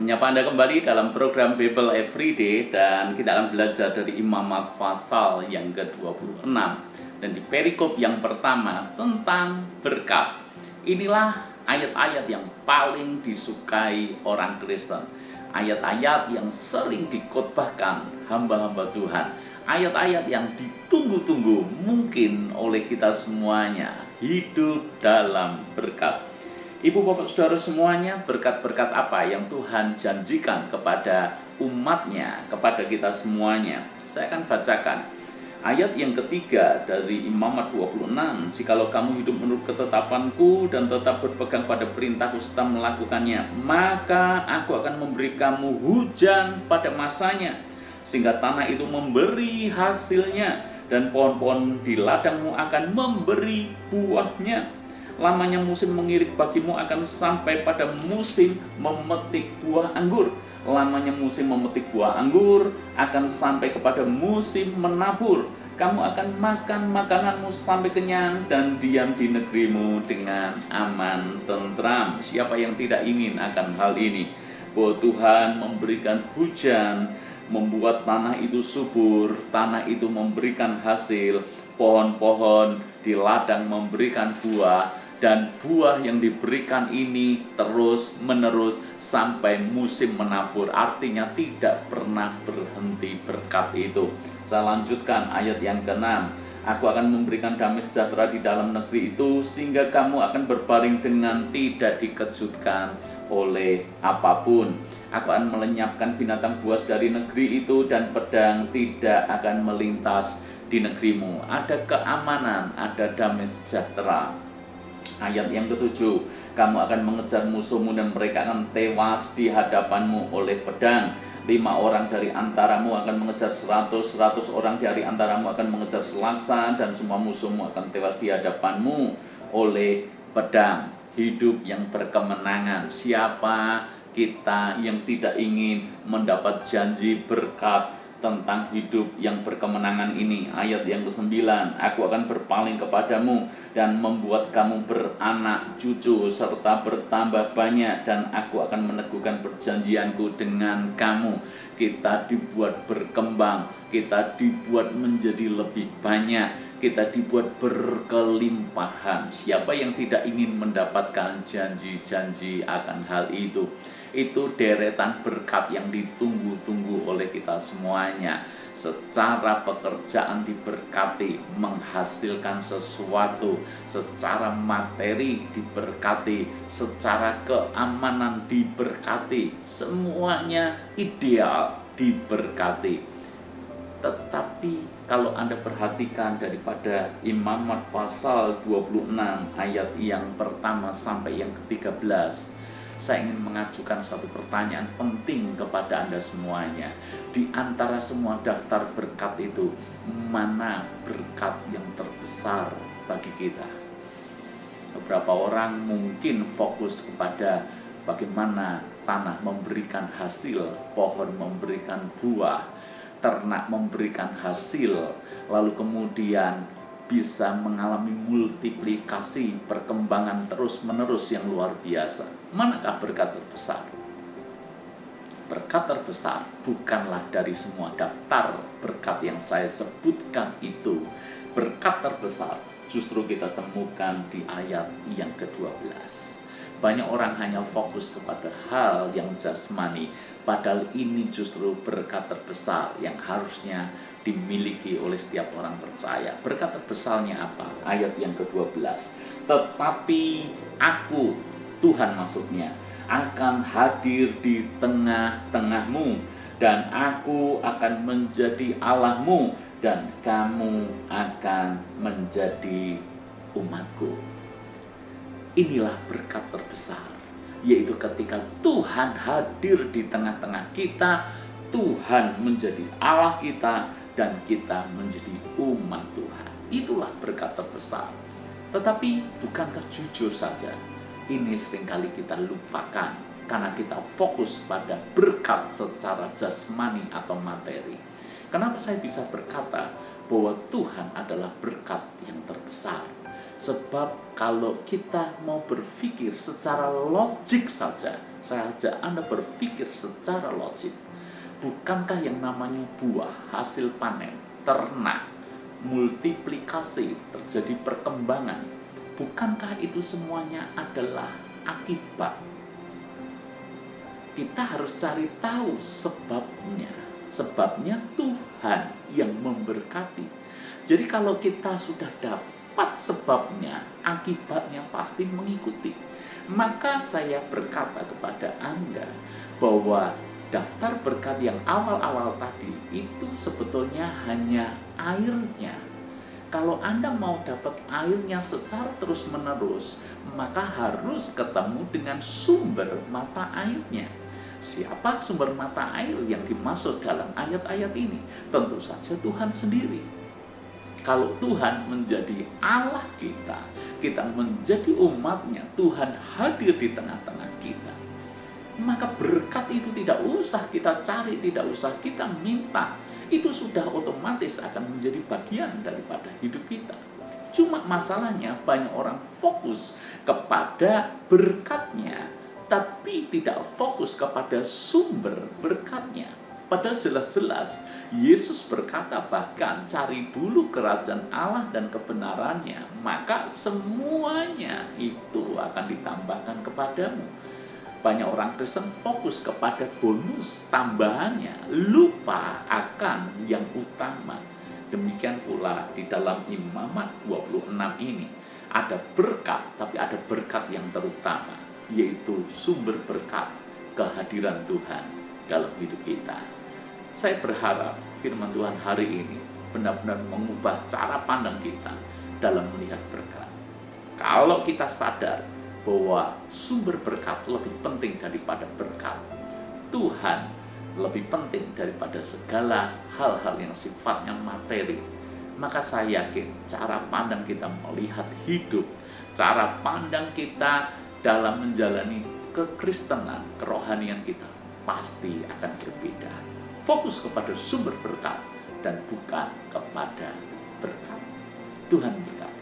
Menyapa Anda kembali dalam program Bible Everyday, dan kita akan belajar dari Imamat pasal yang ke-26 dan di perikop yang pertama tentang berkat. Inilah ayat-ayat yang paling disukai orang Kristen, ayat-ayat yang sering dikhotbahkan hamba-hamba Tuhan, ayat-ayat yang ditunggu-tunggu mungkin oleh kita semuanya, hidup dalam berkat. Ibu bapak saudara semuanya, berkat-berkat apa yang Tuhan janjikan kepada umatnya, kepada kita semuanya? Saya akan bacakan ayat yang ketiga dari Imamat 26. Jikalau kamu hidup menurut ketetapanku dan tetap berpegang pada perintahku serta melakukannya, maka aku akan memberi kamu hujan pada masanya, sehingga tanah itu memberi hasilnya, dan pohon-pohon di ladangmu akan memberi buahnya. Lamanya musim mengirik bagimu akan sampai pada musim memetik buah anggur. Lamanya musim memetik buah anggur akan sampai kepada musim menabur. Kamu akan makan makananmu sampai kenyang dan diam di negerimu dengan aman tentram. Siapa yang tidak ingin akan hal ini? Bahwa Tuhan memberikan hujan, membuat tanah itu subur, tanah itu memberikan hasil, pohon-pohon di ladang memberikan buah, dan buah yang diberikan ini terus menerus sampai musim menabur. Artinya tidak pernah berhenti berkat itu. Saya lanjutkan ayat yang ke-6. Aku akan memberikan damai sejahtera di dalam negeri itu, sehingga kamu akan berbaring dengan tidak dikejutkan oleh apapun. Aku akan melenyapkan binatang buas dari negeri itu, dan pedang tidak akan melintas di negerimu. Ada keamanan, ada damai sejahtera. Ayat yang ke-7, kamu akan mengejar musuhmu dan mereka akan tewas di hadapanmu oleh pedang. 5 orang dari antaramu akan mengejar 100 orang dari antaramu akan mengejar selaksa, dan semua musuhmu akan tewas di hadapanmu oleh pedang. Hidup yang berkemenangan. Siapa kita yang tidak ingin mendapat janji berkat tentang hidup yang berkemenangan ini? Ayat yang ke-9, aku akan berpaling kepadamu dan membuat kamu beranak cucu serta bertambah banyak, dan aku akan meneguhkan perjanjianku dengan kamu. Kita dibuat berkembang, kita dibuat menjadi lebih banyak, kita dibuat berkelimpahan. Siapa yang tidak ingin mendapatkan janji-janji akan hal itu? Itu deretan berkat yang ditunggu-tunggu oleh kita semuanya. Secara pekerjaan diberkati, menghasilkan sesuatu, secara materi diberkati, secara keamanan diberkati, semuanya ideal diberkati. Tetapi kalau Anda perhatikan daripada Imamat pasal 26 ayat yang pertama sampai yang ke-13, saya ingin mengajukan satu pertanyaan penting kepada Anda semuanya. Di antara semua daftar berkat itu, mana berkat yang terbesar bagi kita? Beberapa orang mungkin fokus kepada bagaimana tanah memberikan hasil, pohon memberikan buah, ternak memberikan hasil, lalu kemudian bisa mengalami multiplikasi, perkembangan terus-menerus yang luar biasa. Manakah berkat terbesar? Berkat terbesar bukanlah dari semua daftar berkat yang saya sebutkan itu. Berkat terbesar justru kita temukan di ayat yang ke-12. Banyak orang hanya fokus kepada hal yang jasmani, padahal ini justru berkat terbesar yang harusnya dimiliki oleh setiap orang percaya. Berkat terbesarnya apa? Ayat yang ke-12. Tetapi aku, Tuhan maksudnya, akan hadir di tengah-tengahmu, dan aku akan menjadi Allahmu, dan kamu akan menjadi umatku. Inilah berkat terbesar, yaitu ketika Tuhan hadir di tengah-tengah kita, Tuhan menjadi Allah kita, dan kita menjadi umat Tuhan. Itulah berkat terbesar. Tetapi bukankah jujur saja, ini seringkali kita lupakan karena kita fokus pada berkat secara jasmani atau materi. Kenapa saya bisa berkata bahwa Tuhan adalah berkat yang terbesar? Sebab kalau kita mau berpikir secara logik saja, saya ajak Anda berpikir secara logik. Bukankah yang namanya buah, hasil panen, ternak, multiplikasi, terjadi perkembangan, bukankah itu semuanya adalah akibat? Kita harus cari tahu sebabnya. Sebabnya Tuhan yang memberkati. Jadi kalau kita sudah dapat sebabnya, akibatnya pasti mengikuti. Maka saya berkata kepada Anda bahwa daftar berkat yang awal-awal tadi itu sebetulnya hanya airnya. Kalau Anda mau dapat airnya secara terus-menerus, maka harus ketemu dengan sumber mata airnya. Siapa sumber mata air yang dimaksud dalam ayat-ayat ini? Tentu saja Tuhan sendiri. Kalau Tuhan menjadi Allah kita, kita menjadi umatnya, Tuhan hadir di tengah-tengah kita, maka berkat itu tidak usah kita cari, tidak usah kita minta. Itu sudah otomatis akan menjadi bagian daripada hidup kita. Cuma masalahnya banyak orang fokus kepada berkatnya, tapi tidak fokus kepada sumber berkatnya. Padahal jelas-jelas Yesus berkata bahkan cari dulu kerajaan Allah dan kebenarannya, maka semuanya itu akan ditambahkan kepadamu. Banyak orang Kristen fokus kepada bonus tambahannya, lupa akan yang utama. Demikian pula di dalam Imamat 26 ini ada berkat, tapi ada berkat yang terutama, yaitu sumber berkat kehadiran Tuhan dalam hidup kita. Saya berharap firman Tuhan hari ini benar-benar mengubah cara pandang kita dalam melihat berkat. Kalau kita sadar bahwa sumber berkat lebih penting daripada berkat, Tuhan lebih penting daripada segala hal-hal yang sifatnya materi, maka saya yakin cara pandang kita melihat hidup, cara pandang kita dalam menjalani kekristenan, kerohanian kita pasti akan berbeda. Fokus kepada sumber berkat dan bukan kepada berkat. Tuhan berkati.